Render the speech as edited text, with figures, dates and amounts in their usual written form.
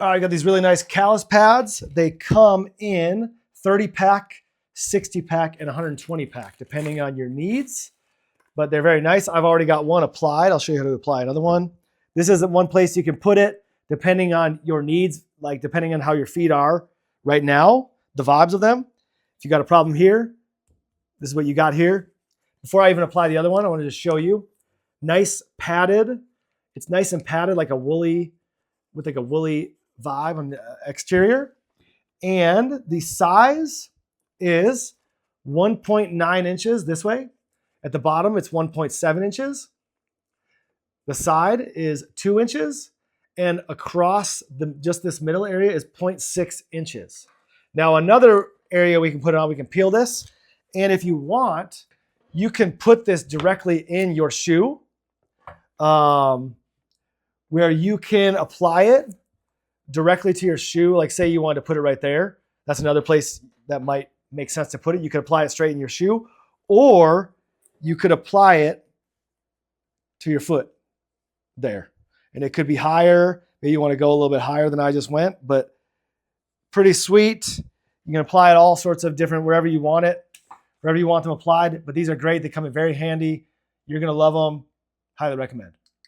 I got these really nice callus pads. They come in 30 pack, 60 pack, and 120 pack, depending on your needs. But they're very nice. I've already got one applied. I'll show you how to apply another one. This is one place you can put it, depending on your needs, like depending on how your feet are right now, the vibes of them. If you got a problem here, this is what you got here. Before I even apply the other one, I want to just show you. Nice padded. It's nice and padded like a woolly, with like a woolly vibe on the exterior. And the size is 1.9 inches this way. At the bottom, it's 1.7 inches. The side is 2 inches. And across just this middle area is 0.6 inches. Now, another area we can put it on, we can peel this. And if you want, you can put this directly in your shoe, where you can apply it directly to your shoe. Like say you wanted to put it right there. That's another place that might make sense to put it. You could apply it straight in your shoe, or you could apply it to your foot there. And it could be higher. Maybe you want to go a little bit higher than I just went, but pretty sweet. You can apply it all sorts of different, wherever you want it, wherever you want them applied. But these are great. They come in very handy. You're going to love them. Highly recommend.